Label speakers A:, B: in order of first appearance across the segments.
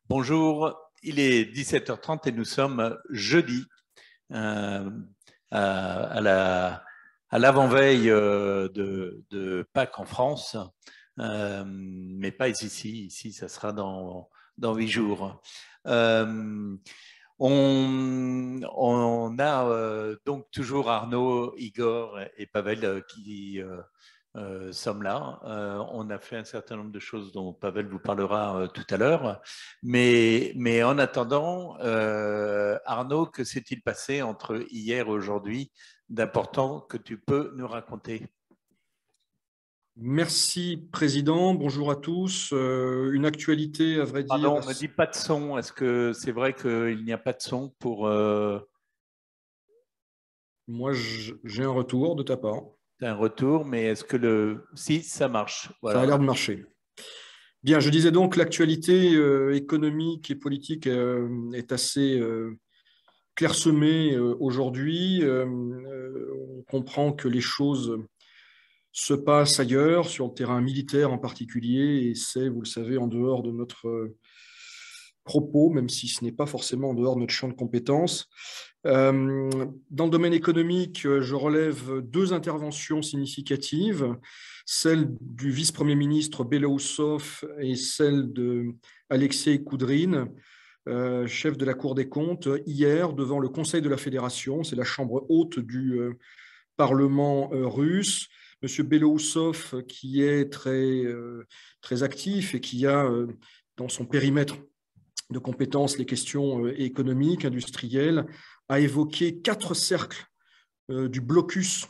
A: Bonjour, il est 17h30 et nous sommes jeudi euh, à l'avant-veille de Pâques en France, mais pas ici. Ici, ça sera dans 8 jours. On a donc toujours Arnaud, Igor et Pavel qui sommes là. On a fait un certain nombre de choses dont Pavel vous parlera tout à l'heure. Mais en attendant, Arnaud, que s'est-il passé entre hier et aujourd'hui d'important que tu peux nous raconter?
B: Merci, Président. Bonjour à tous. Une actualité, à vrai dire.
A: Pardon, on ne me dit pas de son. Est-ce que c'est vrai qu'il n'y a pas de son pour
B: Moi, j'ai un retour de ta part.
A: un retour, mais est-ce que Si, ça marche.
B: Ça a
A: Voilà.
B: l'air de marcher. Bien, je disais donc, l'actualité économique et politique est assez clairsemée aujourd'hui. On comprend que les choses se passent ailleurs, sur le terrain militaire en particulier, et c'est, vous le savez, en dehors de notre propos, même si ce n'est pas forcément en dehors de notre champ de compétences. Dans le domaine économique, je relève deux interventions significatives, celle du vice-premier ministre Belousov et celle d'Alexei Koudrine, chef de la Cour des comptes, hier devant le Conseil de la Fédération, c'est la chambre haute du Parlement russe. Monsieur Belousov, qui est très actif et qui a dans son périmètre de compétences les questions économiques, industrielles, a évoqué 4 cercles du blocus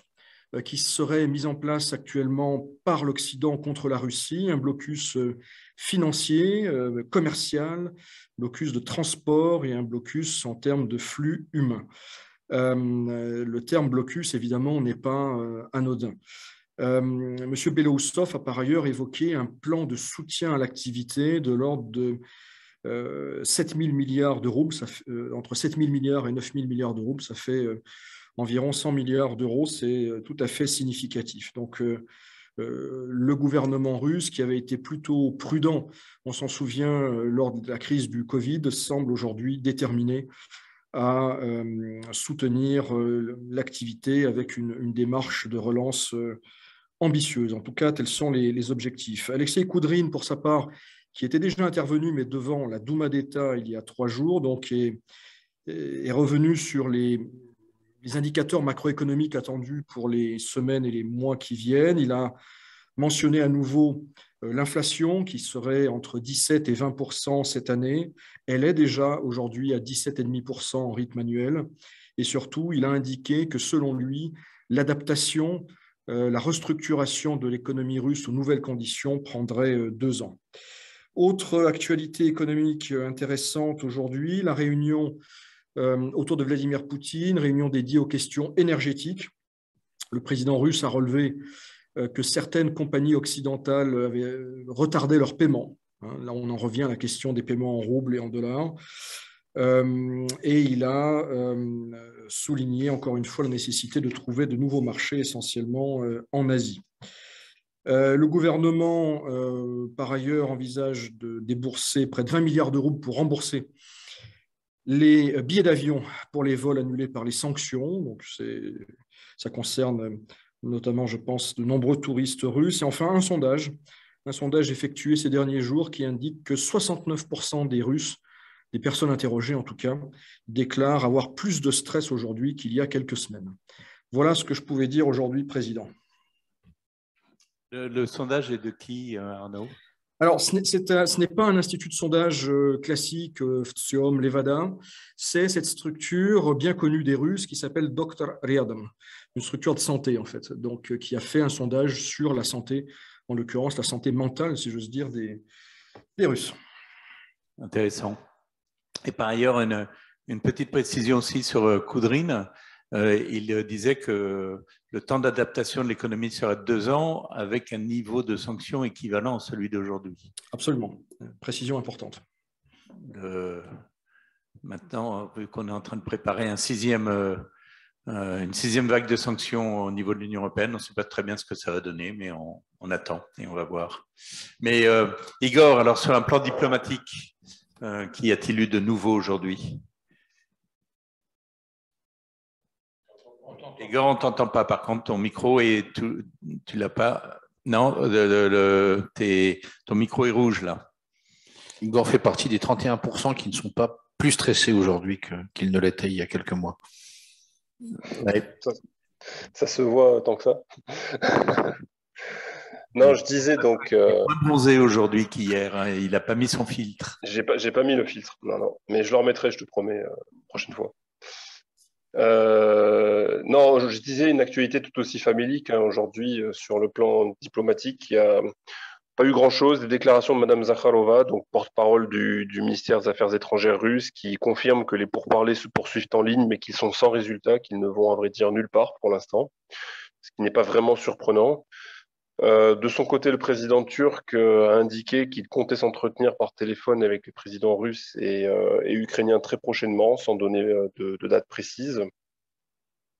B: qui serait mis en place actuellement par l'Occident contre la Russie, un blocus financier, commercial, blocus de transport et un blocus en termes de flux humains. Le terme blocus, évidemment, n'est pas anodin. Monsieur Belousov a par ailleurs évoqué un plan de soutien à l'activité de l'ordre de 7 000 milliards de roubles, entre 7 000 milliards et 9 000 milliards de roubles, ça fait environ 100 milliards d'euros, c'est tout à fait significatif. Donc, le gouvernement russe, qui avait été plutôt prudent, on s'en souvient, lors de la crise du Covid, semble aujourd'hui déterminé à soutenir l'activité avec une démarche de relance ambitieuse. En tout cas, tels sont les objectifs. Alexei Koudrine, pour sa part, qui était déjà intervenu, mais devant la Douma d'État il y a 3 jours, donc est revenu sur les indicateurs macroéconomiques attendus pour les semaines et les mois qui viennent. Il a mentionné à nouveau l'inflation qui serait entre 17 et 20% cette année. Elle est déjà aujourd'hui à 17,5% en rythme annuel. Et surtout, il a indiqué que selon lui, l'adaptation, la restructuration de l'économie russe aux nouvelles conditions prendrait 2 ans. Autre actualité économique intéressante aujourd'hui, la réunion autour de Vladimir Poutine, réunion dédiée aux questions énergétiques. Le président russe a relevé que certaines compagnies occidentales avaient retardé leurs paiements. Là, on en revient à la question des paiements en roubles et en dollars. Et il a souligné encore une fois la nécessité de trouver de nouveaux marchés, essentiellement en Asie. Le gouvernement, par ailleurs, envisage de débourser près de 20 milliards d'euros pour rembourser les billets d'avion pour les vols annulés par les sanctions. Donc, ça concerne notamment, je pense, de nombreux touristes russes. Et enfin, un sondage effectué ces derniers jours qui indique que 69% des Russes, des personnes interrogées en tout cas, déclarent avoir plus de stress aujourd'hui qu'il y a quelques semaines. Voilà ce que je pouvais dire aujourd'hui, Président.
A: Le sondage est de qui, Arnaud?
B: Alors, ce n'est pas un institut de sondage classique, Ftsiom, Levada. C'est cette structure bien connue des Russes qui s'appelle Dr. Ryadom, une structure de santé, en fait, donc qui a fait un sondage sur la santé, en l'occurrence la santé mentale, si j'ose dire, des Russes.
A: Intéressant. Et par ailleurs, une petite précision aussi sur Koudrine. Il disait que le temps d'adaptation de l'économie serait de 2 ans avec un niveau de sanctions équivalent à celui d'aujourd'hui.
B: Absolument. Précision importante.
A: Maintenant, vu qu'on est en train de préparer une sixième vague de sanctions au niveau de l'Union européenne, on ne sait pas très bien ce que ça va donner, mais on attend et on va voir. Mais Igor, alors sur un plan diplomatique, Qu'y a-t-il eu de nouveau aujourd'hui? Igor, on ne t'entend pas. Par contre, ton micro tu l'as pas. Non, ton micro est rouge là.
C: Igor fait partie des 31% qui ne sont pas plus stressés aujourd'hui qu'ils ne l'étaient il y a quelques mois.
A: Ouais.
D: Ça se voit tant que ça. Non, je disais donc.
A: Il est moins bronzé aujourd'hui qu'hier. Hein, il n'a pas mis son filtre.
D: J'ai pas mis le filtre. Non. Mais je le remettrai, je te promets, prochaine fois. Non, je disais une actualité tout aussi famélique hein, aujourd'hui sur le plan diplomatique. Il n'y a pas eu grand-chose. Des déclarations de Mme Zakharova, donc porte-parole du ministère des Affaires étrangères russe, qui confirme que les pourparlers se poursuivent en ligne, mais qu'ils sont sans résultat, qu'ils ne vont à vrai dire nulle part pour l'instant, ce qui n'est pas vraiment surprenant. De son côté, le président turc a indiqué qu'il comptait s'entretenir par téléphone avec les présidents russes et ukrainiens très prochainement, sans donner de date précise.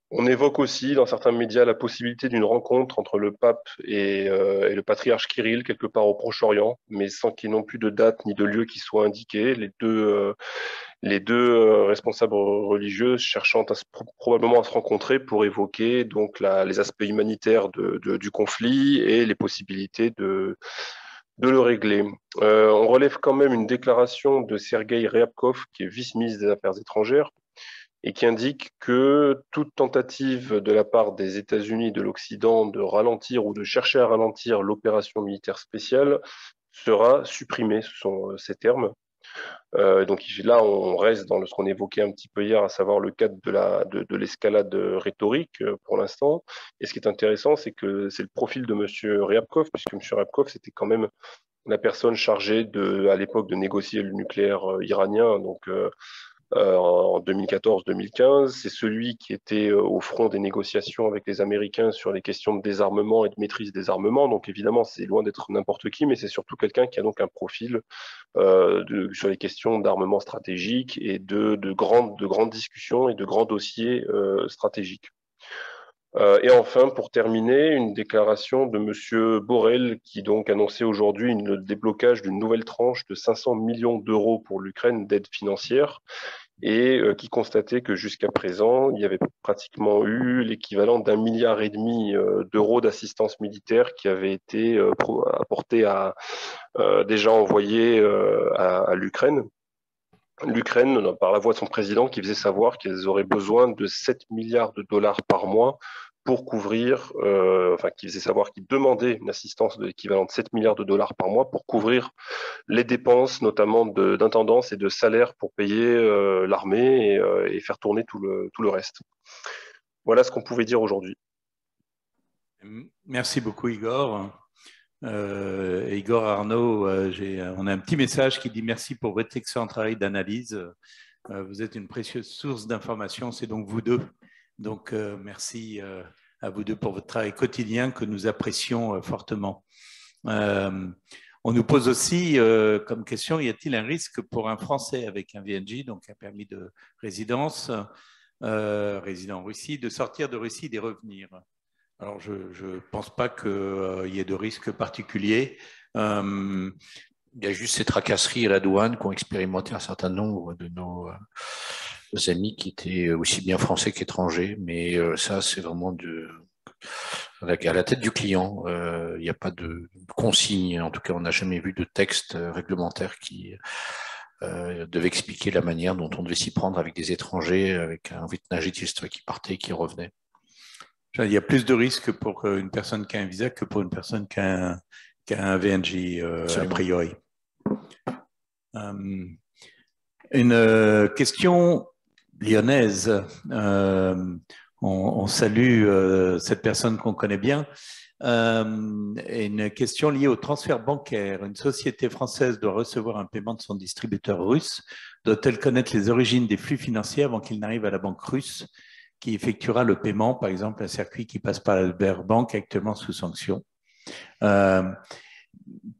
D: On évoque aussi dans certains médias la possibilité d'une rencontre entre le pape et le patriarche Kirill quelque part au Proche-Orient, mais sans qu'il n'y ait non plus de date ni de lieu qui soit indiqué. Les deux responsables religieux cherchant probablement à se rencontrer pour évoquer donc les aspects humanitaires du conflit et les possibilités de le régler. On relève quand même une déclaration de Sergueï Ryabkov, qui est vice-ministre des Affaires étrangères, et qui indique que toute tentative de la part des États-Unis et de l'Occident de ralentir ou de chercher à ralentir l'opération militaire spéciale sera supprimée, ce sont ces termes. Donc là, on reste dans ce qu'on évoquait un petit peu hier, à savoir le cadre de l'escalade rhétorique pour l'instant. Et ce qui est intéressant, c'est que c'est le profil de M. Ryabkov, puisque M. Ryabkov, c'était quand même la personne chargée à l'époque de négocier le nucléaire iranien, donc en 2014-2015. C'est celui qui était au front des négociations avec les Américains sur les questions de désarmement et de maîtrise des armements. Donc évidemment, c'est loin d'être n'importe qui, mais c'est surtout quelqu'un qui a donc un profil sur les questions d'armement stratégique et de grandes discussions et de grands dossiers stratégiques. Et enfin, pour terminer, une déclaration de M. Borrell qui donc annonçait aujourd'hui le déblocage d'une nouvelle tranche de 500 millions d'euros pour l'Ukraine d'aide financière et qui constatait que jusqu'à présent, il y avait pratiquement eu l'équivalent d'1,5 milliard d'euros d'assistance militaire qui avait été apportée déjà envoyée à l'Ukraine. L'Ukraine, par la voix de son président, qui faisait savoir qu'ils auraient besoin de 7 milliards de dollars par mois pour couvrir, qui faisait savoir qu'ils demandaient une assistance de l'équivalent de 7 milliards de dollars par mois pour couvrir les dépenses, notamment d'intendance et de salaire pour payer l'armée et faire tourner tout le reste. Voilà ce qu'on pouvait dire aujourd'hui.
A: Merci beaucoup, Igor. Igor Arnaud, on a un petit message qui dit merci pour votre excellent travail d'analyse. Vous êtes une précieuse source d'information, c'est donc vous deux. Donc, merci à vous deux pour votre travail quotidien que nous apprécions fortement. On nous pose aussi comme question, y a-t-il un risque pour un Français avec un VNJ, donc un permis de résidence, résident en Russie, de sortir de Russie et d'y revenir? Alors, je ne pense pas qu'il y ait de risque particulier.
C: Il y a juste ces tracasseries à la douane qu'ont expérimenté un certain nombre de nos amis qui étaient aussi bien français qu'étrangers. Mais ça, c'est vraiment à la tête du client. Il n'y a pas de consigne. En tout cas, on n'a jamais vu de texte réglementaire qui devait expliquer la manière dont on devait s'y prendre avec des étrangers, avec un vitnagitiste qui partait et qui revenait.
A: Il y a plus de risques pour une personne qui a un visa que pour une personne qui a un VNJ, a priori. Une question lyonnaise. On salue cette personne qu'on connaît bien. Une question liée au transfert bancaire. Une société française doit recevoir un paiement de son distributeur russe. Doit-elle connaître les origines des flux financiers avant qu'il n'arrive à la banque russe qui effectuera le paiement, par exemple un circuit qui passe par la Sberbank actuellement sous sanction?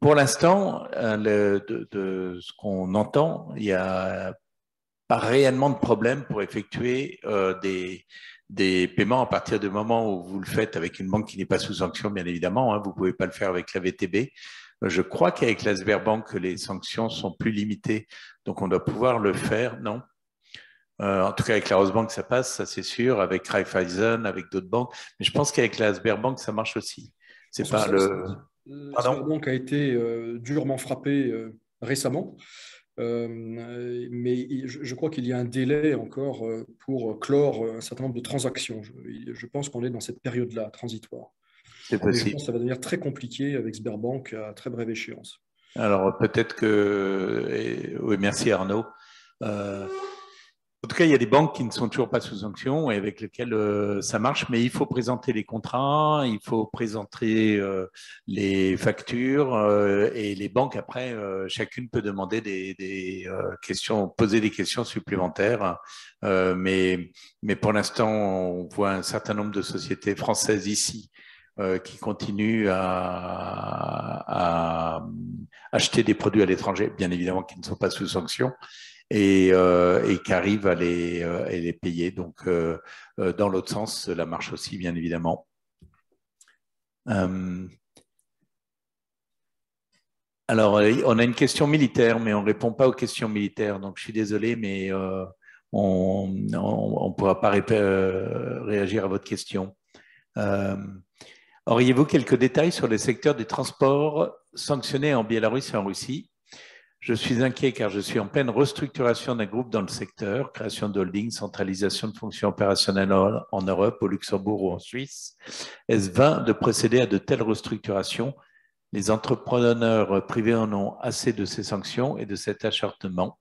A: Pour l'instant, de ce qu'on entend, il n'y a pas réellement de problème pour effectuer des paiements à partir du moment où vous le faites avec une banque qui n'est pas sous sanction, bien évidemment. Hein, vous ne pouvez pas le faire avec la VTB. Je crois qu'avec la Sberbank, les sanctions sont plus limitées. Donc, on doit pouvoir le faire, non? En tout cas, avec la Rosbank, ça passe, ça c'est sûr. Avec Raiffeisen, avec d'autres banques. Mais je pense qu'avec la Sberbank, ça marche aussi. C'est pas le...
B: La Sberbank a été durement frappée récemment. Mais je crois qu'il y a un délai encore pour clore un certain nombre de transactions. Je pense qu'on est dans cette période-là, transitoire.
A: C'est possible.
B: Mais je pense que ça va devenir très compliqué avec Sberbank à très brève échéance.
A: Alors peut-être oui, merci Arnaud. En tout cas, il y a des banques qui ne sont toujours pas sous sanction et avec lesquelles ça marche, mais il faut présenter les contrats, il faut présenter les factures et les banques, après, chacune peut demander des questions, poser des questions supplémentaires. Mais pour l'instant, on voit un certain nombre de sociétés françaises ici qui continuent à acheter des produits à l'étranger, bien évidemment qui ne sont pas sous sanction, et qui arrivent à les payer. Donc, dans l'autre sens, cela marche aussi, bien évidemment. Alors, on a une question militaire, mais on ne répond pas aux questions militaires. Donc, je suis désolé, mais on ne pourra pas réagir à votre question. Auriez-vous quelques détails sur les secteurs des transports sanctionnés en Biélorusse et en Russie? Je suis inquiet car je suis en pleine restructuration d'un groupe dans le secteur, création de holding, centralisation de fonctions opérationnelles en Europe, au Luxembourg ou en Suisse. Est-ce vain de procéder à de telles restructurations? Les entrepreneurs privés en ont assez de ces sanctions et de cet acharnement.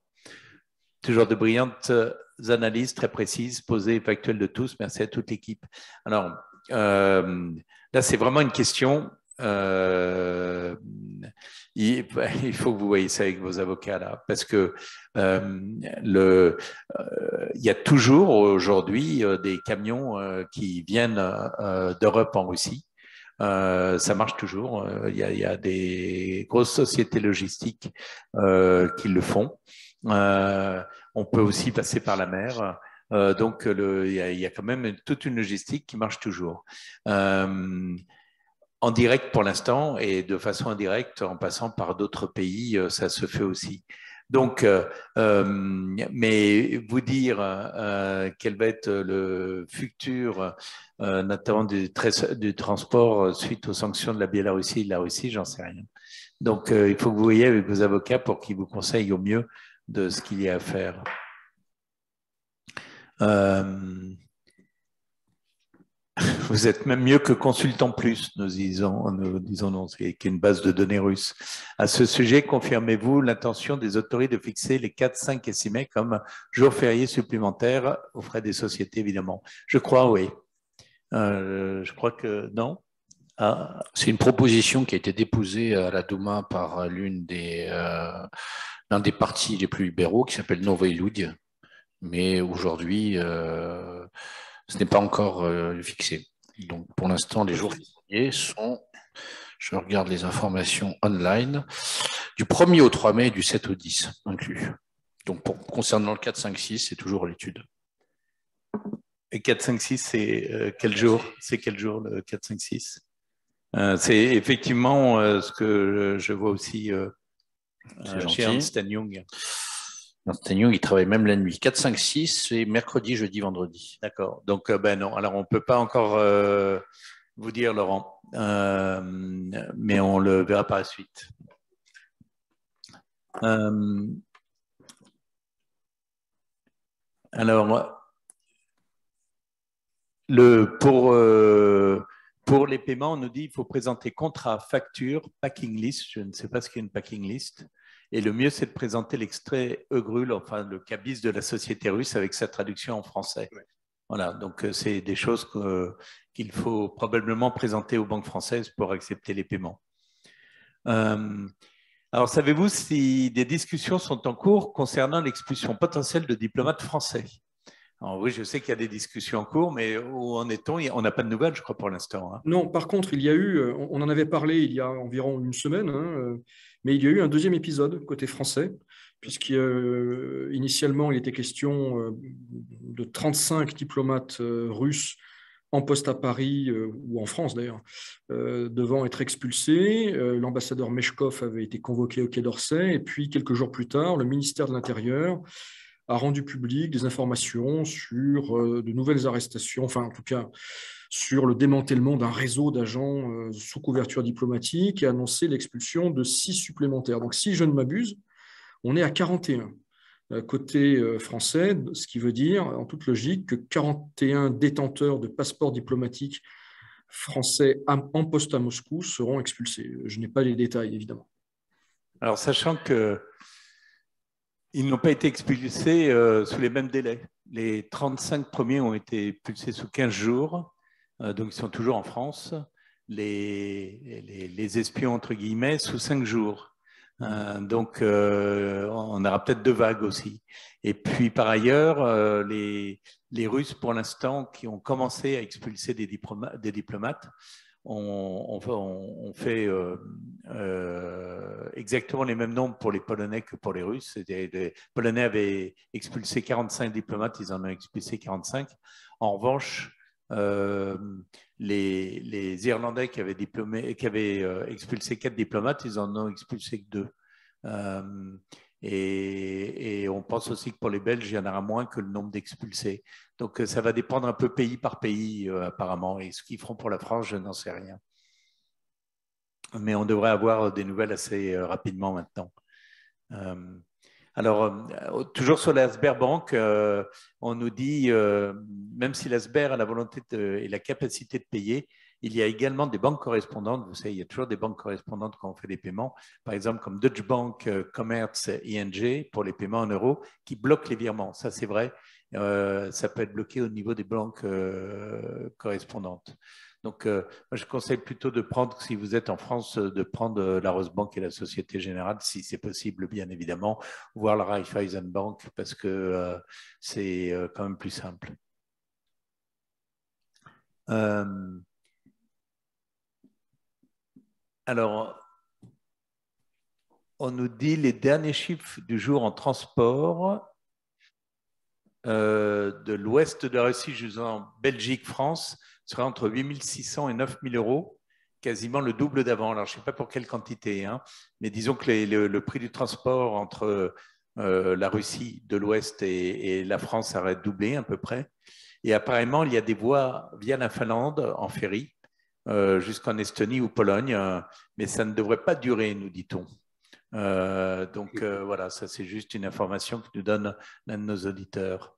A: Toujours de brillantes analyses très précises, posées et factuelles de tous. Merci à toute l'équipe. Alors, là, c'est vraiment une question. Il faut que vous voyez ça avec vos avocats là, parce que il y a toujours aujourd'hui des camions qui viennent d'Europe en Russie. Ça marche toujours. Il y a des grosses sociétés logistiques qui le font. On peut aussi passer par la mer. Donc, il y a quand même toute une logistique qui marche toujours. En direct pour l'instant et de façon indirecte en passant par d'autres pays, ça se fait aussi. Donc, mais vous dire quel va être le futur, notamment du transport suite aux sanctions de la Biélorussie et de la Russie, j'en sais rien. Donc, il faut que vous voyez avec vos avocats pour qu'ils vous conseillent au mieux de ce qu'il y a à faire. Vous êtes même mieux que Consultant Plus, nous disons, qui est une base de données russe. À ce sujet, confirmez-vous l'intention des autorités de fixer les 4, 5 et 6 mai comme jours fériés supplémentaires aux frais des sociétés, évidemment? Je crois, oui. Je crois que non. Ah.
C: C'est une proposition qui a été déposée à la Douma par l'un des partis les plus libéraux qui s'appelle Novy Ludia. Mais aujourd'hui, ce n'est pas encore fixé. Donc, pour l'instant, les jours fériés sont, je regarde les informations online, du 1er au 3 mai et du 7 au 10 inclus. Donc, concernant le 4, 5, 6, c'est toujours l'étude.
A: Et 4, 5, 6, c'est quel jour? C'est quel jour le 4, 5, 6? C'est effectivement ce que je vois aussi chez Ernst & Young.
C: Ernst & Young, il travaille même la nuit. 4, 5, 6, c'est mercredi, jeudi, vendredi.
A: D'accord. Donc, non. Alors, on ne peut pas encore vous dire, Laurent, mais on le verra par la suite. Alors, pour les paiements, on nous dit qu'il faut présenter contrat, facture, packing list. Je ne sais pas ce qu'est une packing list. Et le mieux, c'est de présenter l'extrait EGRUL, enfin le cabis de la société russe avec sa traduction en français. Ouais. Voilà, donc c'est des choses qu'il faut probablement présenter aux banques françaises pour accepter les paiements. Alors, savez-vous si des discussions sont en cours concernant l'expulsion potentielle de diplomates français? Alors, oui, je sais qu'il y a des discussions en cours, mais où en est-on? On n'a pas de nouvelles, je crois, pour l'instant. Hein.
B: Non, par contre, il y a eu, on en avait parlé il y a environ une semaine, hein, mais il y a eu un deuxième épisode côté français, puisqu'initialement, il était question de 35 diplomates russes en poste à Paris, ou en France d'ailleurs, devant être expulsés. L'ambassadeur Meshkov avait été convoqué au Quai d'Orsay, et puis quelques jours plus tard, le ministère de l'Intérieur a rendu public des informations sur de nouvelles arrestations, enfin en tout cas sur le démantèlement d'un réseau d'agents sous couverture diplomatique, et a annoncé l'expulsion de 6 supplémentaires. Donc si je ne m'abuse, on est à 41 côté français, ce qui veut dire, en toute logique, que 41 détenteurs de passeports diplomatiques français en poste à Moscou seront expulsés. Je n'ai pas les détails, évidemment.
A: Alors, sachant qu'ils n'ont pas été expulsés sous les mêmes délais. Les 35 premiers ont été expulsés sous 15 jours, donc ils sont toujours en France. Les espions, entre guillemets, sous 5 jours. Donc, on aura peut-être 2 vagues aussi. Et puis, par ailleurs, les Russes, pour l'instant, qui ont commencé à expulser des diplomates, on fait exactement les mêmes nombres pour les Polonais que pour les Russes. Les Polonais avaient expulsé 45 diplomates, ils en ont expulsé 45. En revanche, les Irlandais qui avaient expulsé 4 diplomates, ils en ont expulsé que 2. Et on pense aussi que pour les Belges, il y en aura moins que le nombre d'expulsés. Donc ça va dépendre un peu pays par pays apparemment. Et ce qu'ils feront pour la France, je n'en sais rien. Mais on devrait avoir des nouvelles assez rapidement maintenant. Alors, toujours sur la Sberbank, on nous dit, même si la Sber a la volonté et la capacité de payer, il y a également des banques correspondantes. Vous savez, il y a toujours des banques correspondantes quand on fait des paiements, par exemple comme Deutsche Bank, Commerz, ING, pour les paiements en euros, qui bloquent les virements. Ça, c'est vrai. Ça peut être bloqué au niveau des banques correspondantes. Donc, moi, je conseille plutôt de prendre, si vous êtes en France, de prendre la Rosbank et la Société Générale, si c'est possible, bien évidemment, voire la Raiffeisenbank, parce que c'est quand même plus simple. Alors, on nous dit les derniers chiffres du jour en transport de l'ouest de la Russie jusqu'en Belgique, France, serait entre 8 600 et 9 000 euros, quasiment le double d'avant. Alors, je ne sais pas pour quelle quantité, hein, mais disons que le prix du transport entre la Russie de l'ouest et la France aurait doublé à peu près. Et apparemment, il y a des voies via la Finlande en ferry jusqu'en Estonie ou Pologne, mais ça ne devrait pas durer, nous dit-on. Donc voilà, ça c'est juste une information que nous donne l'un de nos auditeurs.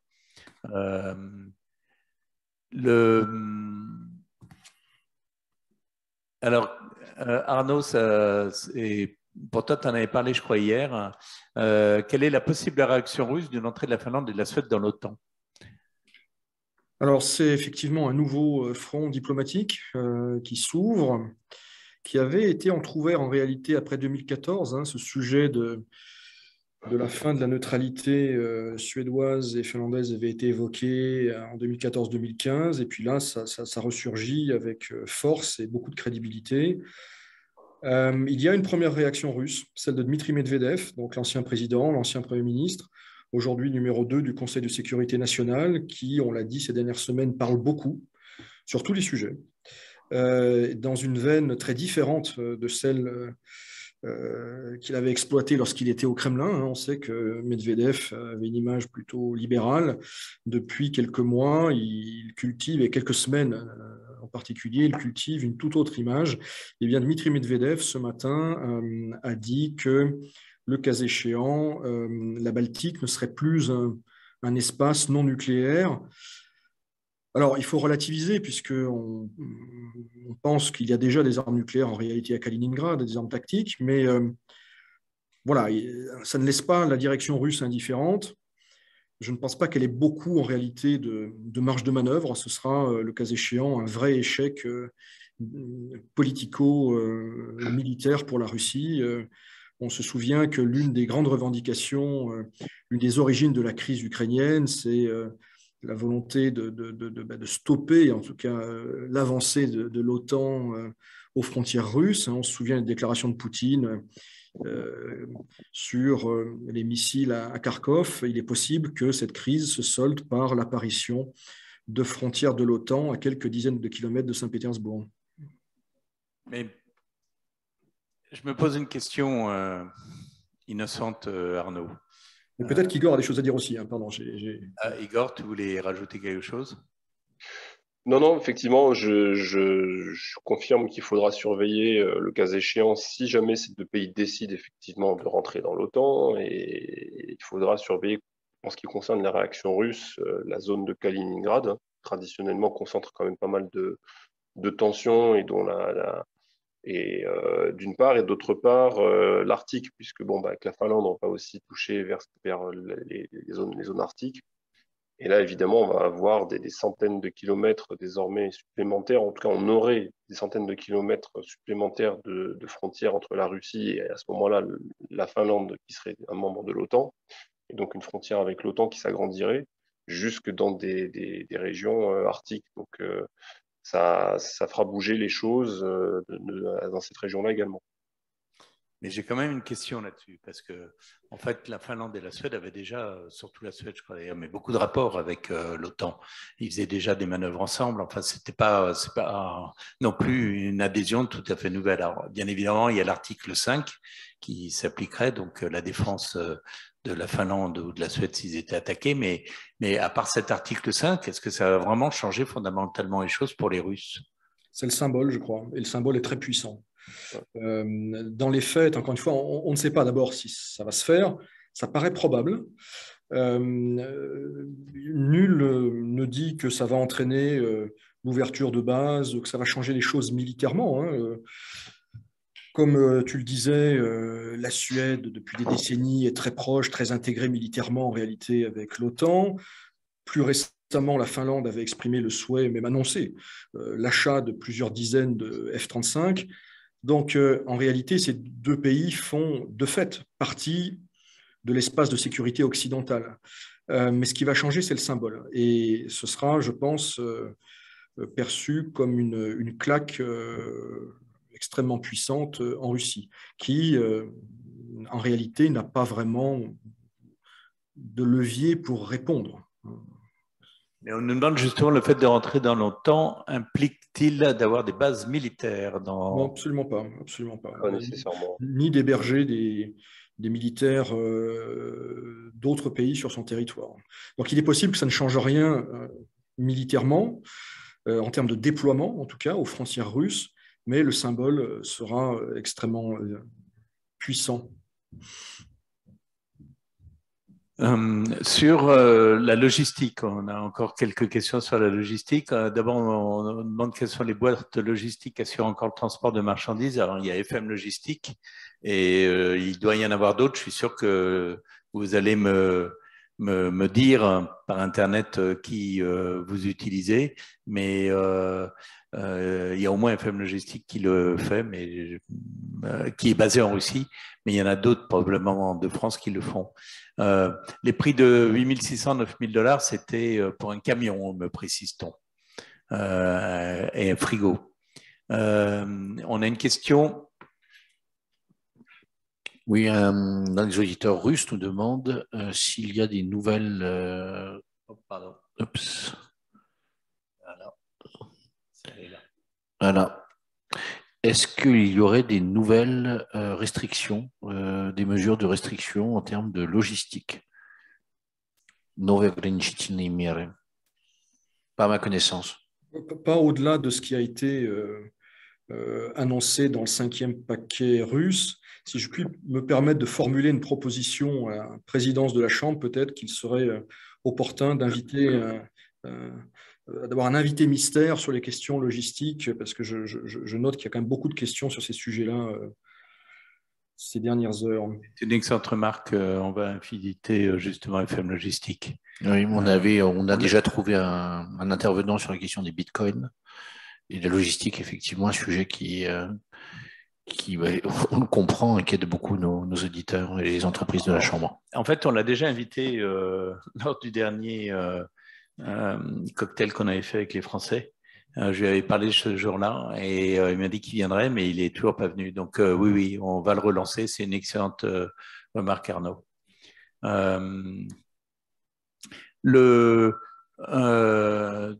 A: Alors, Arnaud, pour toi, tu en avais parlé, je crois, hier. Quelle est la possible réaction russe d'une entrée de la Finlande et de la Suède dans l'OTAN?
B: Alors, c'est effectivement un nouveau front diplomatique qui s'ouvre, qui avait été entrouvert en réalité après 2014. Hein, ce sujet de la fin de la neutralité suédoise et finlandaise avait été évoqué en 2014-2015. Et puis là, ça ressurgit avec force et beaucoup de crédibilité. Il y a une première réaction russe, celle de Dmitri Medvedev, donc l'ancien président, l'ancien Premier ministre, aujourd'hui numéro 2 du Conseil de sécurité nationale, qui, on l'a dit ces dernières semaines, parle beaucoup sur tous les sujets, dans une veine très différente de celle qu'il avait exploitée lorsqu'il était au Kremlin. On sait que Medvedev avait une image plutôt libérale. Depuis quelques mois, il cultive, et quelques semaines en particulier, il cultive une toute autre image. Et bien, Dmitri Medvedev, ce matin, a dit que, le cas échéant, la Baltique ne serait plus un espace non nucléaire. Alors, il faut relativiser, puisqu'on pense qu'il y a déjà des armes nucléaires en réalité à Kaliningrad, des armes tactiques, mais voilà, ça ne laisse pas la direction russe indifférente. Je ne pense pas qu'elle ait beaucoup en réalité de marge de manœuvre. Ce sera, le cas échéant, un vrai échec politico-militaire pour la Russie. On se souvient que l'une des grandes revendications, l'une des origines de la crise ukrainienne, c'est la volonté de stopper, en tout cas, l'avancée de l'OTAN aux frontières russes. On se souvient des déclarations de Poutine sur les missiles à Kharkov. Il est possible que cette crise se solde par l'apparition de frontière de l'OTAN à quelques dizaines de kilomètres de Saint-Pétersbourg.
A: Mais je me pose une question innocente, Arnaud.
B: Mais peut-être qu'Igor a des choses à dire aussi. Hein. Pardon,
A: Igor, tu voulais rajouter quelque chose?
D: Non, non, effectivement, je confirme qu'il faudra surveiller le cas échéant si jamais ces deux pays décident effectivement de rentrer dans l'OTAN, et il faudra surveiller en ce qui concerne la réaction russe, la zone de Kaliningrad, hein, traditionnellement concentre quand même pas mal de tensions et dont d'une part, et d'autre part l'Arctique, puisque bon, avec la Finlande, on va aussi toucher vers les zones arctiques. Et là, évidemment, on va avoir des centaines de kilomètres désormais supplémentaires. En tout cas, on aurait des centaines de kilomètres supplémentaires de frontières entre la Russie et à ce moment-là, la Finlande, qui serait un membre de l'OTAN, et donc une frontière avec l'OTAN qui s'agrandirait jusque dans des régions arctiques. Donc, ça fera bouger les choses dans cette région-là également.
A: Mais j'ai quand même une question là-dessus, parce que en fait, la Finlande et la Suède avaient déjà, surtout la Suède, je crois d'ailleurs, mais beaucoup de rapports avec l'OTAN. Ils faisaient déjà des manœuvres ensemble. Enfin, c'est pas non plus une adhésion tout à fait nouvelle. Alors, bien évidemment, il y a l'article 5 qui s'appliquerait, donc la défense de la Finlande ou de la Suède s'ils étaient attaqués. Mais à part cet article 5, est-ce que ça va vraiment changer fondamentalement les choses pour les Russes?
B: C'est le symbole, je crois, et le symbole est très puissant. Dans les faits, encore une fois, on ne sait pas d'abord si ça va se faire. Ça paraît probable. Nul ne dit que ça va entraîner l'ouverture de bases, que ça va changer les choses militairement. Hein. Comme tu le disais, la Suède, depuis des décennies, est très proche, très intégrée militairement en réalité avec l'OTAN. Plus récemment, la Finlande avait exprimé le souhait, même annoncé, l'achat de plusieurs dizaines de F-35. Donc, en réalité, ces deux pays font de fait partie de l'espace de sécurité occidental. Mais ce qui va changer, c'est le symbole. Et ce sera, je pense, perçu comme une claque extrêmement puissante en Russie, qui, en réalité, n'a pas vraiment de levier pour répondre.
A: Mais on nous demande justement, le fait de rentrer dans l'OTAN implique-t-il d'avoir des bases militaires dans...
B: Non, absolument pas. Absolument pas.
D: Pas nécessairement.
B: Ni d'héberger des militaires d'autres pays sur son territoire. Donc il est possible que ça ne change rien militairement, en termes de déploiement, en tout cas, aux frontières russes, mais le symbole sera extrêmement puissant.
A: Sur la logistique, on a encore quelques questions sur la logistique. D'abord, on demande quelles sont les boîtes logistiques qui assurent encore le transport de marchandises. Alors, il y a FM Logistique et il doit y en avoir d'autres. Je suis sûr que vous allez me dire par Internet qui vous utilisez, mais il y a au moins FM Logistique qui le fait, mais qui est basé en Russie, mais il y en a d'autres probablement de France qui le font. Les prix de 8 600, 9 000 $, c'était pour un camion, me précise-t-on, et un frigo. On a une question.
C: Oui, l'un des auditeurs russes nous demande s'il y a des nouvelles...
A: Pardon.
C: Oups.
A: Voilà.
C: Est-ce qu'il y aurait des nouvelles restrictions, des mesures de restriction en termes de logistique? Новые ограничительные меры. Pas à ma connaissance.
B: Pas au-delà de ce qui a été annoncé dans le 5e paquet russe. Si je puis me permettre de formuler une proposition à la présidence de la Chambre, peut-être qu'il serait opportun d'inviter d'avoir un invité mystère sur les questions logistiques, parce que je note qu'il y a quand même beaucoup de questions sur ces sujets-là ces dernières heures.
A: C'est une excellente remarque. On va inviter justement FM Logistique.
C: Oui, on a déjà trouvé un intervenant sur la question des bitcoins et de la logistique, effectivement, un sujet qui on le comprend, inquiète beaucoup nos auditeurs et les entreprises de la Chambre.
A: En fait, on l'a déjà invité lors du dernier cocktail qu'on avait fait avec les Français. Je lui avais parlé ce jour-là et il m'a dit qu'il viendrait, mais il est toujours pas venu. Donc oui, on va le relancer. C'est une excellente remarque, Arnaud.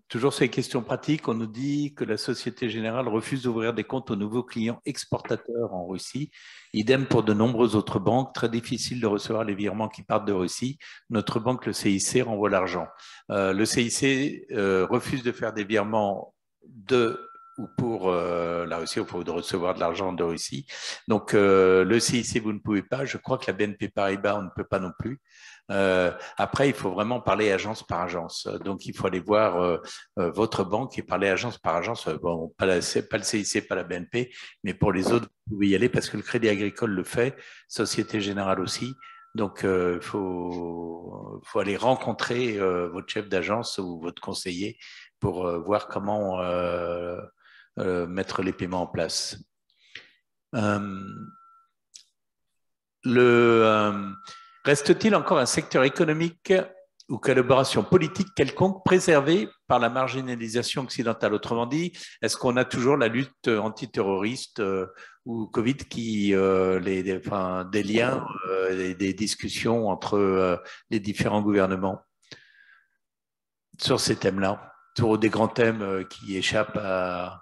A: Toujours sur les questions pratiques, on nous dit que la Société Générale refuse d'ouvrir des comptes aux nouveaux clients exportateurs en Russie. Idem pour de nombreuses autres banques. Très difficile de recevoir les virements qui partent de Russie. Notre banque, le CIC, renvoie l'argent. Le CIC refuse de faire des virements de ou pour la Russie, il faut de recevoir de l'argent de Russie. Donc, le CIC, vous ne pouvez pas. Je crois que la BNP Paribas, on ne peut pas non plus. Après, il faut vraiment parler agence par agence. Donc, il faut aller voir votre banque et parler agence par agence. Bon, pas le CIC, pas la BNP, mais pour les autres, vous pouvez y aller parce que le Crédit Agricole le fait, Société Générale aussi. Donc, il faut aller rencontrer votre chef d'agence ou votre conseiller pour voir comment mettre les paiements en place. Reste-t-il encore un secteur économique ou collaboration politique quelconque préservée par la marginalisation occidentale? Autrement dit, est-ce qu'on a toujours la lutte antiterroriste ou Covid qui des liens et des discussions entre les différents gouvernements sur ces thèmes-là, sur des grands thèmes qui échappent à...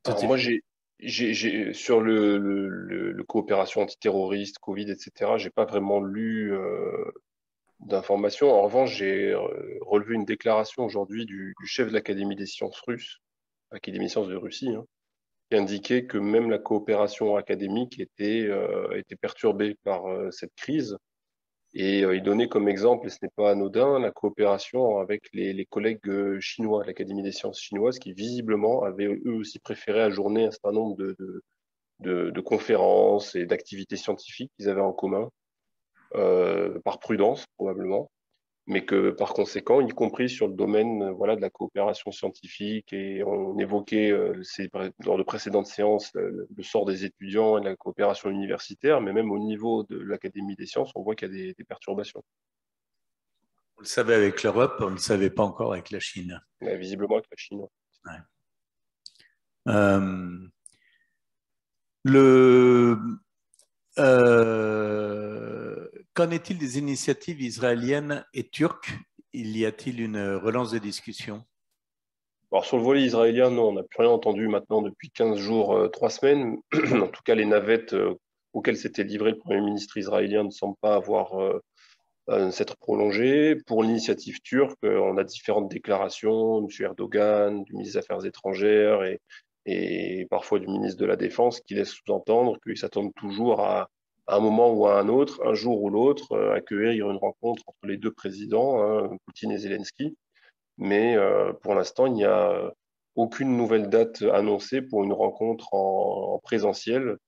D: Alors moi, sur le coopération antiterroriste, Covid, etc., j'ai pas vraiment lu d'informations. En revanche, j'ai relevé une déclaration aujourd'hui du chef de l'Académie des sciences russes, Académie des sciences de Russie, hein, qui indiquait que même la coopération académique était perturbée par cette crise. Et il donnait comme exemple, et ce n'est pas anodin, la coopération avec les collègues chinois, l'Académie des sciences chinoises, qui visiblement avaient eux aussi préféré ajourner un certain nombre de conférences et d'activités scientifiques qu'ils avaient en commun, par prudence probablement, mais que par conséquent, y compris sur le domaine voilà, de la coopération scientifique, et on évoquait lors de précédentes séances le sort des étudiants et de la coopération universitaire, mais même au niveau de l'Académie des sciences, on voit qu'il y a des perturbations.
A: On le savait avec l'Europe, on ne le savait pas encore avec la Chine.
D: Mais visiblement avec la Chine.
A: Ouais. Qu'en est-il des initiatives israéliennes et turques? Y a-t-il une relance des discussions?
D: Alors sur le volet israélien, non, on n'a plus rien entendu maintenant depuis 15 jours, 3 semaines. En tout cas, les navettes auxquelles s'était livré le Premier ministre israélien ne semblent pas avoir s'être prolongées. Pour l'initiative turque, on a différentes déclarations, M. Erdogan, du ministre des Affaires étrangères et parfois du ministre de la Défense, qui laissent sous-entendre qu'ils s'attendent toujours à un moment ou à un autre, un jour ou l'autre, accueillir une rencontre entre les deux présidents, hein, Poutine et Zelensky. Mais pour l'instant, il n'y a aucune nouvelle date annoncée pour une rencontre en présentiel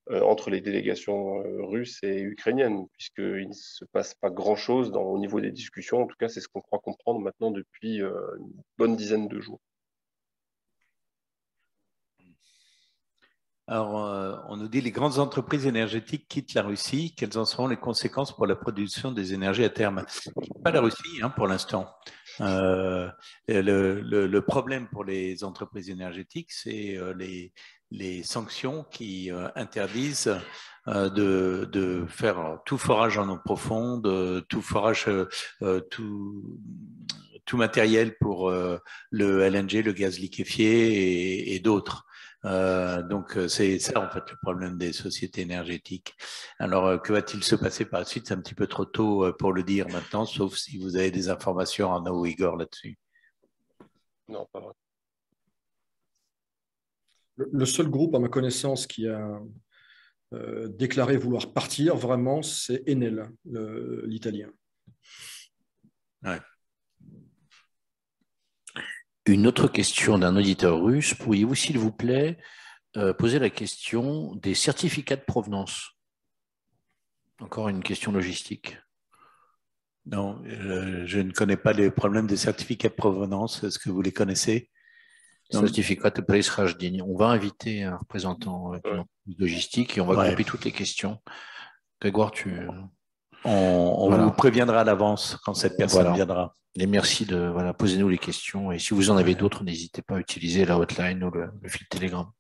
D: entre les délégations russes et ukrainiennes, puisqu'il ne se passe pas grand-chose au niveau des discussions. En tout cas, c'est ce qu'on croit comprendre maintenant depuis une bonne dizaine de jours.
A: Alors, on nous dit les grandes entreprises énergétiques quittent la Russie. Quelles en seront les conséquences pour la production des énergies à terme? Pas la Russie, hein, pour l'instant. Le problème pour les entreprises énergétiques, c'est les sanctions qui interdisent de faire tout forage en eau profonde, tout forage, tout matériel pour le LNG, le gaz liquéfié et d'autres. Donc, c'est ça, en fait, le problème des sociétés énergétiques. Alors, que va-t-il se passer par la suite? C'est un petit peu trop tôt pour le dire maintenant, sauf si vous avez des informations, Arnaud ou Igor, là-dessus.
D: Non, pas vrai.
B: Le seul groupe, à ma connaissance, qui a déclaré vouloir partir, vraiment, c'est Enel, l'italien.
A: Ouais.
C: Une autre question d'un auditeur russe. Pourriez-vous, s'il vous plaît, poser la question des certificats de provenance? Encore une question logistique.
A: Non, je ne connais pas les problèmes des certificats de provenance. Est-ce que vous les connaissez?
C: Certificat de происхождения. On va inviter un représentant d'une logistique et on va grouper toutes les questions. Grégoire,
A: on
C: voilà.
A: vous préviendra à l'avance quand cette personne viendra.
C: Et merci de poser-nous les questions. Et si vous en avez d'autres, n'hésitez pas à utiliser la hotline ou le fil Telegram.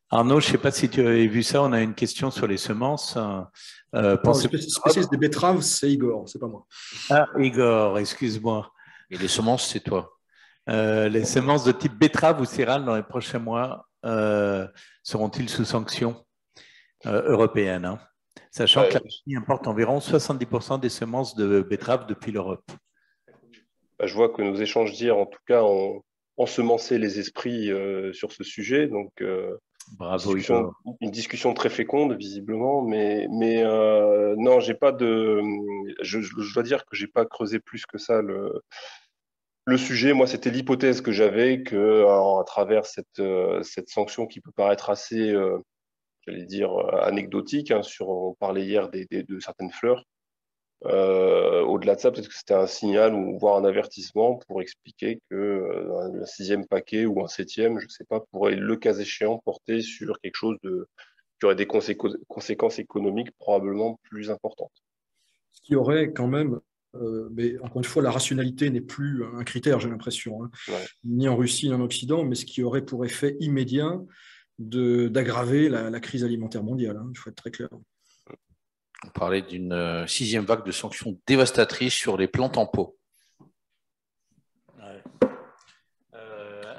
A: Arnaud, je ne sais pas si tu avais vu ça, on a une question sur les semences.
B: Le spécialiste des betteraves, c'est Igor, c'est pas moi.
A: Ah, Igor, excuse-moi.
C: Et les semences, c'est toi?
A: Les semences de type betterave ou céréales dans les prochains mois seront-ils sous sanctions européennes, hein, sachant que la Russie importe environ 70% des semences de betterave depuis l'Europe.
D: Je vois que nos échanges d'hier, en tout cas, ont ensemencé les esprits sur ce sujet. Donc,
A: bravo,
D: une discussion très féconde, visiblement. Mais non, j'ai pas de. Je dois dire que j'ai pas creusé plus que ça le sujet. Moi, c'était l'hypothèse que j'avais que, à travers cette sanction qui peut paraître assez, j'allais dire, anecdotique, hein, on parlait hier de certaines fleurs. Au-delà de ça, peut-être que c'était un signal ou voire un avertissement pour expliquer que un 6e paquet ou un 7e, je ne sais pas, pourrait, le cas échéant, porter sur quelque chose qui aurait des conséquences économiques probablement plus importantes.
B: Ce qui aurait quand même, mais encore une fois, la rationalité n'est plus un critère, j'ai l'impression, hein, ni en Russie ni en Occident, mais ce qui aurait pour effet immédiat d'aggraver la crise alimentaire mondiale, hein, il faut être très clair.
C: On parlait d'une 6e vague de sanctions dévastatrices sur les plantes en pot.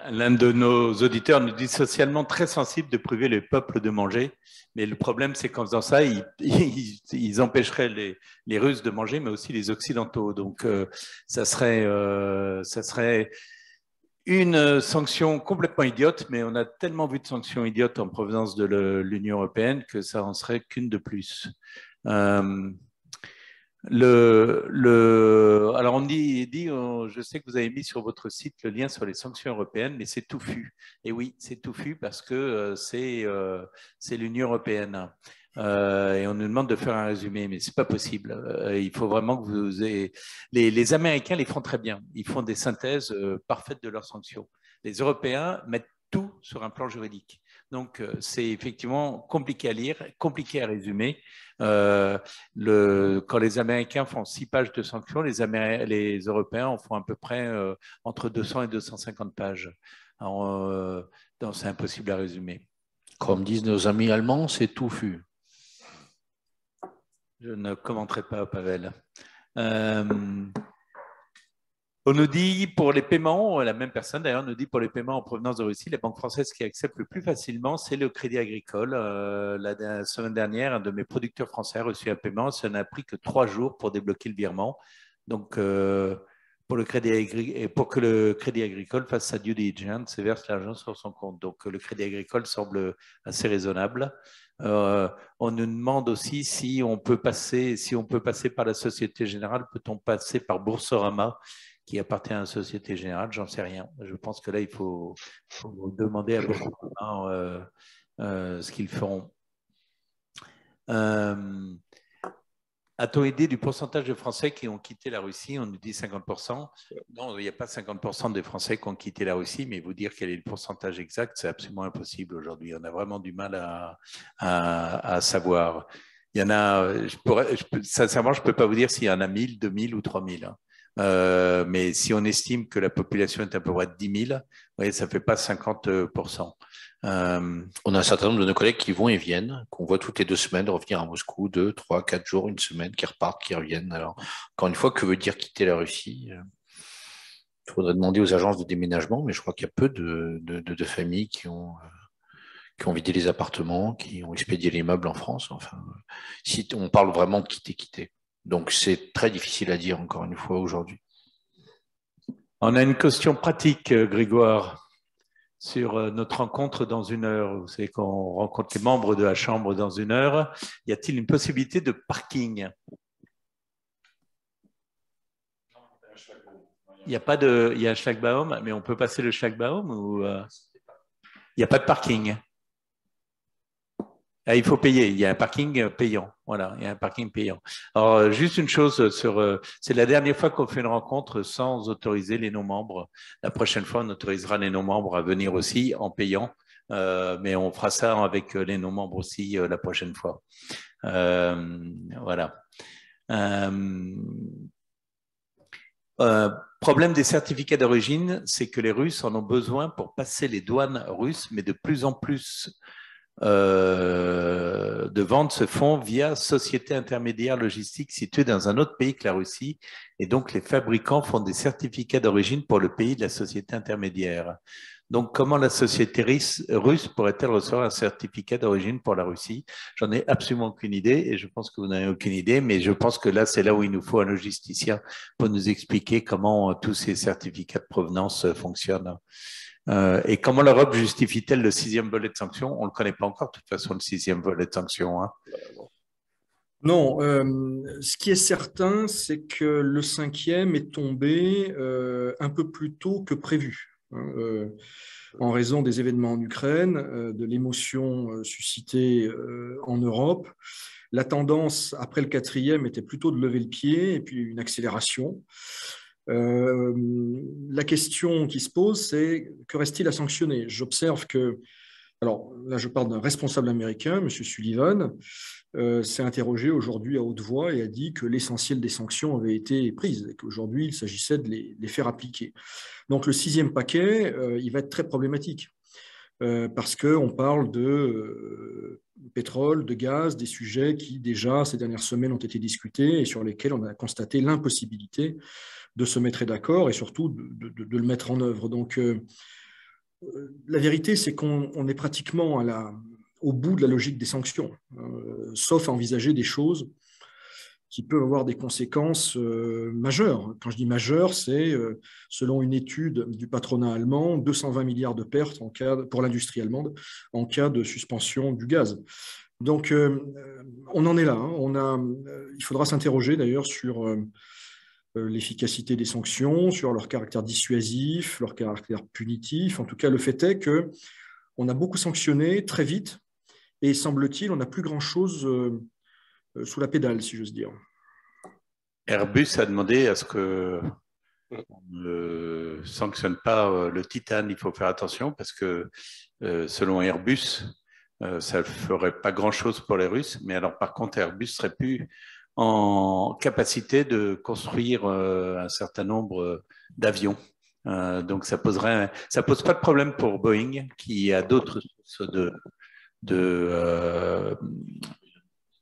A: L'un de nos auditeurs nous dit socialement très sensible de priver le peuple de manger, mais le problème c'est qu'en faisant ça, ils empêcheraient les Russes de manger, mais aussi les Occidentaux. Donc ça serait une sanction complètement idiote, mais on a tellement vu de sanctions idiotes en provenance de l'Union européenne que ça en serait qu'une de plus. Alors on dit, je sais que vous avez mis sur votre site le lien sur les sanctions européennes, mais c'est touffu. Et oui, c'est touffu parce que c'est l'Union européenne. Et on nous demande de faire un résumé, mais c'est pas possible. Il faut vraiment que vous ayez... Les Américains les font très bien. Ils font des synthèses parfaites de leurs sanctions. Les Européens mettent tout sur un plan juridique. Donc, c'est effectivement compliqué à lire, compliqué à résumer. Quand les Américains font 6 pages de sanctions, les Européens en font à peu près entre 200 et 250 pages. Donc, c'est impossible à résumer.
C: Comme disent nos amis allemands, c'est touffu.
A: Je ne commenterai pas, Pavel. On nous dit pour les paiements, la même personne d'ailleurs nous dit pour les paiements en provenance de Russie, les banques françaises qui acceptent le plus facilement, c'est le Crédit Agricole. La semaine dernière, un de mes producteurs français a reçu un paiement, ça n'a pris que 3 jours pour débloquer le virement. Donc, pour que le Crédit Agricole fasse sa due diligence et verse l'argent sur son compte. Donc, le Crédit Agricole semble assez raisonnable. On nous demande aussi si on peut passer par la Société Générale, peut-on passer par Boursorama qui appartient à la Société Générale, j'en sais rien. Je pense que là, il faut demander à Boursorama ce qu'ils feront. A-t-on idée du pourcentage de Français qui ont quitté la Russie? On nous dit 50%. Non, il n'y a pas 50% des Français qui ont quitté la Russie, mais vous dire quel est le pourcentage exact, c'est absolument impossible aujourd'hui. On a vraiment du mal à savoir. Il y en a, sincèrement, je ne peux pas vous dire s'il y en a 1000, 2000 ou 3000. Hein. Mais si on estime que la population est à peu près de 10 000, voyez, ça ne fait pas 50%.
C: On a un certain nombre de nos collègues qui vont et viennent, qu'on voit toutes les 2 semaines revenir à Moscou, 2, 3, 4 jours, une semaine, qui repartent, qui reviennent. Alors, encore une fois, que veut dire quitter la Russie? Il faudrait demander aux agences de déménagement, mais je crois qu'il y a peu de familles qui ont vidé les appartements, qui ont expédié les meubles en France. Enfin, si on parle vraiment de quitter. Donc, c'est très difficile à dire, encore une fois, aujourd'hui.
A: On a une question pratique, Grégoire, sur notre rencontre dans 1 heure. Vous savez qu'on rencontre les membres de la Chambre dans 1 heure. Y a-t-il une possibilité de parking? Il y a un Schlagbaum, mais on peut passer le Schlagbaum ou il n'y a pas de parking? Ah, il faut payer. Il y a un parking payant. Voilà, il y a un parking payant. Alors, juste une chose c'est la dernière fois qu'on fait une rencontre sans autoriser les non-membres. La prochaine fois, on autorisera les non-membres à venir aussi en payant, mais on fera ça avec les non-membres aussi la prochaine fois. Voilà. Problème des certificats d'origine, c'est que les Russes en ont besoin pour passer les douanes russes, mais de plus en plus de vente se font via sociétés intermédiaires logistiques situées dans un autre pays que la Russie. Et donc, les fabricants font des certificats d'origine pour le pays de la société intermédiaire. Donc, comment la société russe pourrait-elle recevoir un certificat d'origine pour la Russie? J'en ai absolument aucune idée et je pense que vous n'avez aucune idée, mais je pense que là, c'est là où il nous faut un logisticien pour nous expliquer comment tous ces certificats de provenance fonctionnent. Et comment l'Europe justifie-t-elle le 6e volet de sanctions? On ne le connaît pas encore, de toute façon, le 6e volet de sanctions. Hein.
B: Non, ce qui est certain, c'est que le 5e est tombé un peu plus tôt que prévu. En raison des événements en Ukraine, de l'émotion suscitée en Europe. La tendance, après le 4e, était plutôt de lever le pied et puis une accélération. La question qui se pose, c'est que reste-t-il à sanctionner? J'observe que, alors là je parle d'un responsable américain, M. Sullivan, s'est interrogé aujourd'hui à haute voix et a dit que l'essentiel des sanctions avait été prises et qu'aujourd'hui il s'agissait de les faire appliquer. Donc le 6e paquet, il va être très problématique parce qu'on parle de pétrole, de gaz, des sujets qui déjà ces dernières semaines ont été discutés et sur lesquels on a constaté l'impossibilité de se mettre d'accord et surtout de le mettre en œuvre. Donc la vérité, c'est qu'on est pratiquement au bout de la logique des sanctions, sauf à envisager des choses qui peuvent avoir des conséquences majeures. Quand je dis majeures, c'est, selon une étude du patronat allemand, 220 milliards de pertes pour l'industrie allemande en cas de suspension du gaz. Donc, on en est là. Hein. Il faudra s'interroger d'ailleurs sur l'efficacité des sanctions, sur leur caractère dissuasif, leur caractère punitif. En tout cas, le fait est qu'on a beaucoup sanctionné très vite et semble-t-il, on n'a plus grand-chose sous la pédale, si j'ose dire.
A: Airbus a demandé à ce qu'on ne sanctionne pas le titane. Il faut faire attention parce que selon Airbus, ça ne ferait pas grand-chose pour les Russes. Mais alors, par contre, Airbus serait plus en capacité de construire un certain nombre d'avions. Donc, ça pose pas de problème pour Boeing, qui a d'autres sources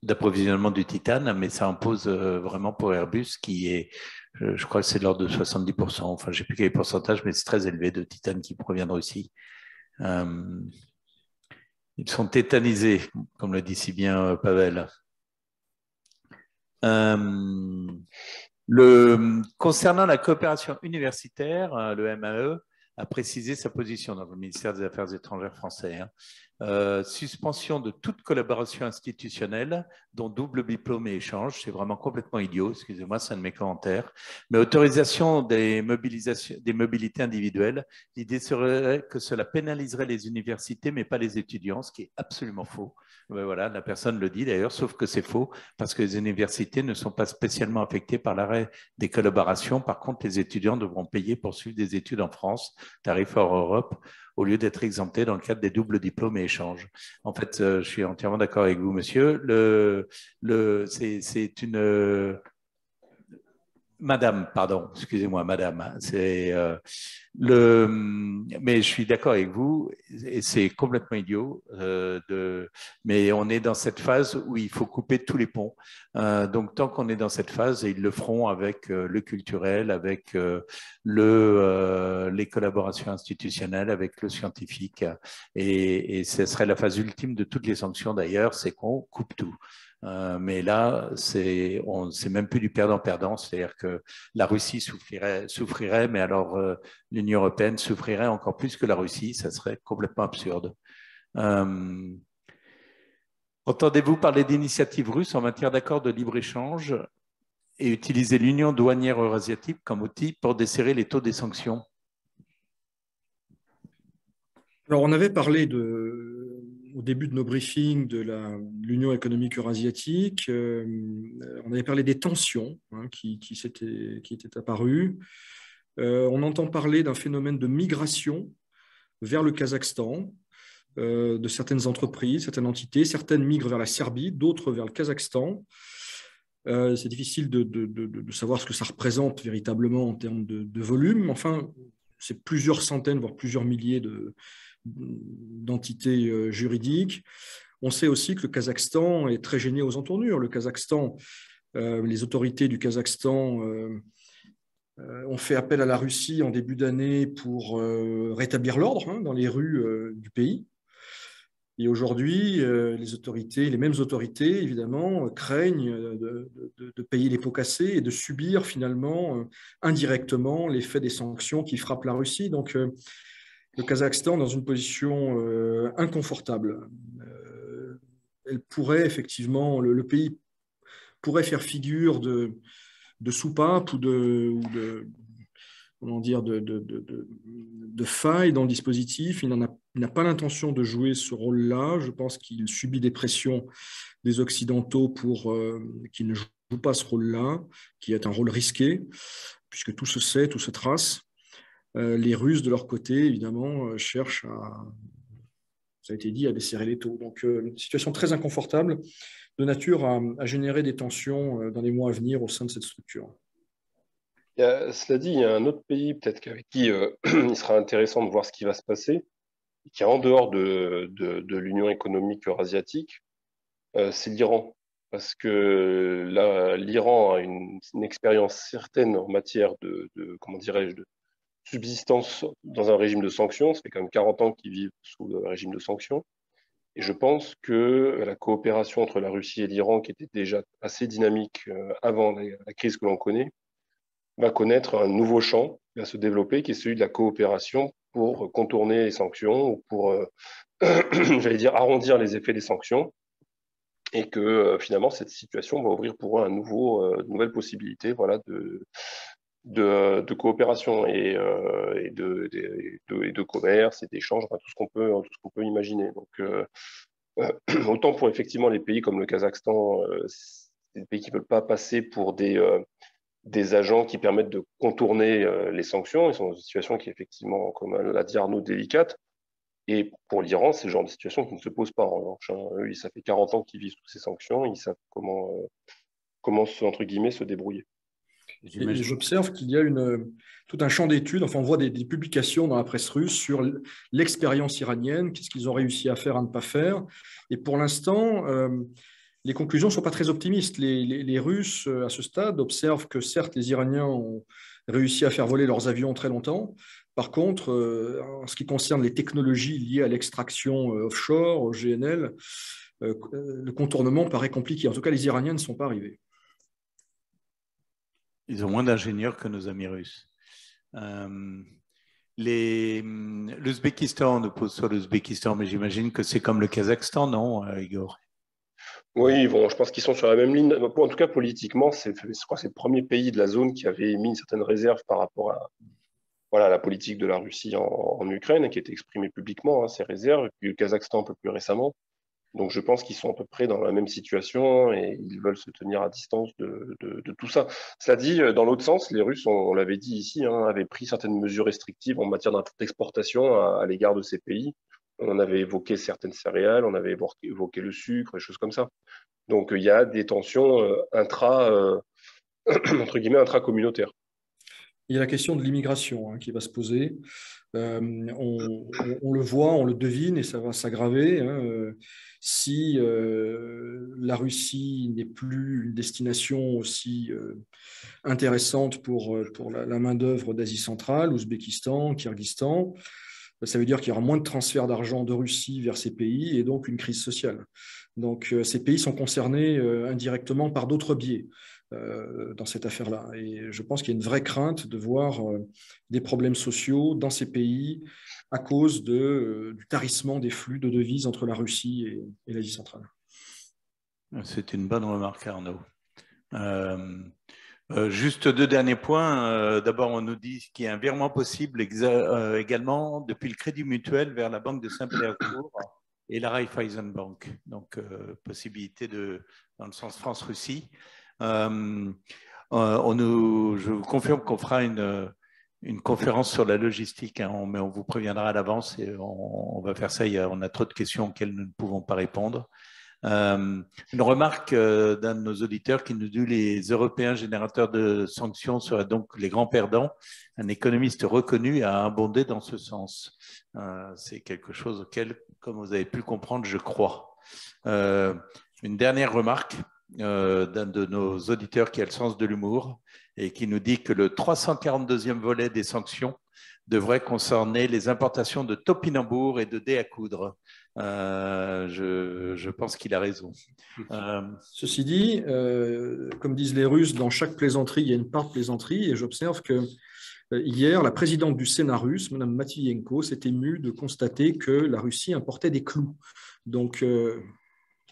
A: d'approvisionnement du titane, mais ça en pose vraiment pour Airbus, qui est, je crois que c'est de l'ordre de 70%, enfin, je ne sais plus quel est le pourcentage, mais c'est très élevé de titane qui provient de Russie. Ils sont tétanisés, comme le dit si bien Pavel. Concernant la coopération universitaire, le MAE a précisé sa position dans le ministère des Affaires étrangères français. Suspension de toute collaboration institutionnelle, dont double diplôme et échange, c'est vraiment complètement idiot, excusez-moi, c'est un de mes commentaires, mais autorisation des mobilités individuelles, l'idée serait que cela pénaliserait les universités, mais pas les étudiants, ce qui est absolument faux. Voilà, la personne le dit d'ailleurs, sauf que c'est faux, parce que les universités ne sont pas spécialement affectées par l'arrêt des collaborations. Par contre, les étudiants devront payer pour suivre des études en France, tarif hors Europe, au lieu d'être exemptés dans le cadre des doubles diplômes et échanges. En fait, je suis entièrement d'accord avec vous, monsieur. C'est une... Madame, pardon, excusez-moi, madame. Mais je suis d'accord avec vous, et c'est complètement idiot. Mais on est dans cette phase où il faut couper tous les ponts. Donc, tant qu'on est dans cette phase, ils le feront avec le culturel, avec les collaborations institutionnelles, avec le scientifique. Et ce serait la phase ultime de toutes les sanctions d'ailleurs, c'est qu'on coupe tout. Mais là, c'est même plus du perdant-perdant, c'est-à-dire que la Russie souffrirait, mais alors l'Union européenne souffrirait encore plus que la Russie, ça serait complètement absurde. Entendez-vous parler d'initiatives russes en matière d'accord de libre-échange et utiliser l'Union douanière eurasiatique comme outil pour desserrer les taux des sanctions?
B: Alors, on avait parlé au début de nos briefings de l'Union économique eurasiatique. On avait parlé des tensions qui étaient apparues. On entend parler d'un phénomène de migration vers le Kazakhstan, de certaines entreprises, certaines entités. Certaines migrent vers la Serbie, d'autres vers le Kazakhstan. C'est difficile de savoir ce que ça représente véritablement en termes de volume. Enfin, c'est plusieurs centaines, voire plusieurs milliers d'entité juridique. On sait aussi que le Kazakhstan est très gêné aux entournures. Le Kazakhstan, les autorités du Kazakhstan ont fait appel à la Russie en début d'année pour rétablir l'ordre dans les rues du pays. Et aujourd'hui, les mêmes autorités, évidemment, craignent de payer les pots cassés et de subir finalement indirectement l'effet des sanctions qui frappent la Russie. Donc, le Kazakhstan dans une position inconfortable. Elle pourrait effectivement, le pays pourrait faire figure de soupape ou comment dire, de faille dans le dispositif. Il n'a pas l'intention de jouer ce rôle-là. Je pense qu'il subit des pressions des Occidentaux pour qu'il ne joue pas ce rôle-là, qui est un rôle risqué, puisque tout se sait, tout se trace. Les Russes, de leur côté, évidemment, cherchent ça a été dit, à desserrer les taux. Donc, une situation très inconfortable, de nature à générer des tensions dans les mois à venir au sein de cette structure.
D: Cela dit, il y a un autre pays peut-être qu'avec qui il sera intéressant de voir ce qui va se passer, qui est en dehors de l'Union économique eurasiatique, c'est l'Iran. Parce que là, l'Iran a une expérience certaine en matière comment dirais-je, de subsistance dans un régime de sanctions. Ça fait quand même 40 ans qu'ils vivent sous le régime de sanctions. Et je pense que la coopération entre la Russie et l'Iran, qui était déjà assez dynamique avant la crise que l'on connaît, va connaître un nouveau champ qui va se développer, qui est celui de la coopération pour contourner les sanctions ou pour, j'allais dire, arrondir les effets des sanctions. Et que finalement, cette situation va ouvrir pour eux une nouvelle possibilité, voilà, de coopération et de commerce et d'échange, enfin, tout ce qu'on peut imaginer. Donc, autant pour effectivement les pays comme le Kazakhstan, c'est des pays qui ne veulent pas passer pour des agents qui permettent de contourner les sanctions. Ils sont dans une situation qui est effectivement, comme l'a dit Arnaud, délicate. Et pour l'Iran, c'est le genre de situation qui ne se pose pas en revanche. Eux, ça fait 40 ans qu'ils vivent sous ces sanctions, ils savent comment entre guillemets, se débrouiller.
B: Et j'observe qu'il y a tout un champ d'études, enfin on voit des publications dans la presse russe sur l'expérience iranienne, qu'est-ce qu'ils ont réussi à faire, à ne pas faire. Et pour l'instant, les conclusions ne sont pas très optimistes. Les Russes, à ce stade, observent que certes, les Iraniens ont réussi à faire voler leurs avions très longtemps. Par contre, en ce qui concerne les technologies liées à l'extraction offshore, au GNL, le contournement paraît compliqué. En tout cas, les Iraniens ne sont pas arrivés.
A: Ils ont moins d'ingénieurs que nos amis russes. L'Ouzbékistan, on oppose sur l'Ouzbékistan, mais j'imagine que c'est comme le Kazakhstan, non, Igor?
D: Oui, bon, je pense qu'ils sont sur la même ligne. En tout cas, politiquement, je crois que c'est le premier pays de la zone qui avait émis une certaine réserve par rapport à la politique de la Russie en Ukraine, qui a été exprimée publiquement, ces réserves, et puis le Kazakhstan un peu plus récemment. Donc je pense qu'ils sont à peu près dans la même situation et ils veulent se tenir à distance de tout ça. Cela dit, dans l'autre sens, les Russes, on l'avait dit ici, avaient pris certaines mesures restrictives en matière d'exportation à l'égard de ces pays. On avait évoqué certaines céréales, on avait évoqué le sucre, des choses comme ça. Donc il y a des tensions entre guillemets, intracommunautaires.
B: Il y a la question de l'immigration qui va se poser. On le voit, on le devine et ça va s'aggraver. Si la Russie n'est plus une destination aussi intéressante pour la main-d'œuvre d'Asie centrale, Ouzbékistan, Kirghizistan, ça veut dire qu'il y aura moins de transferts d'argent de Russie vers ces pays et donc une crise sociale. Donc ces pays sont concernés indirectement par d'autres biais dans cette affaire-là. Et je pense qu'il y a une vraie crainte de voir des problèmes sociaux dans ces pays à cause du tarissement des flux de devises entre la Russie et l'Asie centrale.
A: C'est une bonne remarque, Arnaud. Juste deux derniers points. D'abord, on nous dit qu'il y a un virement possible également depuis le Crédit Mutuel vers la Banque de Saint-Pétersbourg et la Raiffeisenbank. Donc, possibilité dans le sens France-Russie. Je vous confirme qu'on fera une conférence sur la logistique, mais on vous préviendra à l'avance et on va faire ça. On a trop de questions auxquelles nous ne pouvons pas répondre. Une remarque d'un de nos auditeurs qui nous dit les Européens générateurs de sanctions seraient donc les grands perdants. Un économiste reconnu a abondé dans ce sens. C'est quelque chose auquel, comme vous avez pu le comprendre, je crois. Une dernière remarque d'un de nos auditeurs qui a le sens de l'humour et qui nous dit que le 342e volet des sanctions devrait concerner les importations de topinambour et de dés à coudre. Je pense qu'il a raison.
B: Ceci dit, comme disent les Russes, dans chaque plaisanterie, il y a une part de plaisanterie, et j'observe que hier, la présidente du Sénat russe, Mme Matvienko, s'est émue de constater que la Russie importait des clous. Donc,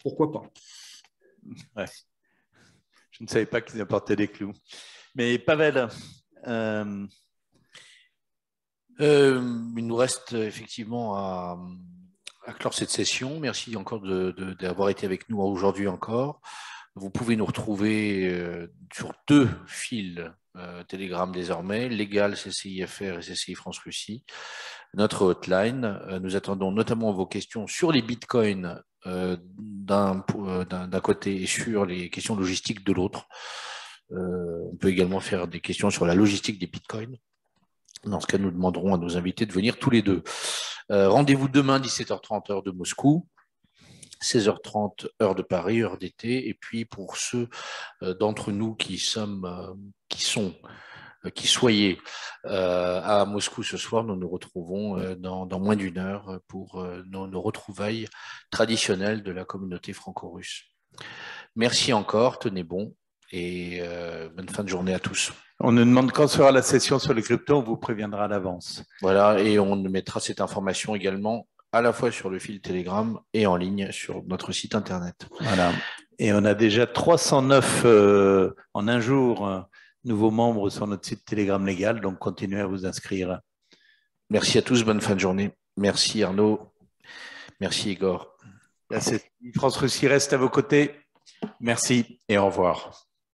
B: pourquoi pas?
A: Ouais. Je ne savais pas qu'ils importaient des clous. Mais Pavel,
C: il nous reste effectivement à clore cette session. Merci encore d'avoir été avec nous aujourd'hui encore. Vous pouvez nous retrouver sur 2 fils Telegram désormais, Légal, CCIFR et CCI France-Russie, notre hotline. Nous attendons notamment vos questions sur les bitcoins d'un côté et sur les questions logistiques de l'autre. On peut également faire des questions sur la logistique des bitcoins. Dans ce cas, nous demanderons à nos invités de venir tous les 2. Rendez-vous demain, 17h30, heure de Moscou, 16h30, heure de Paris, heure d'été. Et puis, pour ceux d'entre nous qui soyez à Moscou ce soir, nous nous retrouvons dans moins d'1 heure pour nos retrouvailles traditionnelles de la communauté franco-russe. Merci encore, tenez bon et bonne fin de journée à tous.
A: On nous demande quand sera la session sur les cryptos, on vous préviendra à l'avance.
C: Voilà, et on mettra cette information également à la fois sur le fil Telegram et en ligne sur notre site internet.
A: Voilà. Et on a déjà 309 en un jour nouveaux membres sur notre site Telegram légal, donc continuez à vous inscrire.
C: Merci à tous, bonne fin de journée. Merci Arnaud, merci Igor.
A: France Russie reste à vos côtés. Merci et au revoir.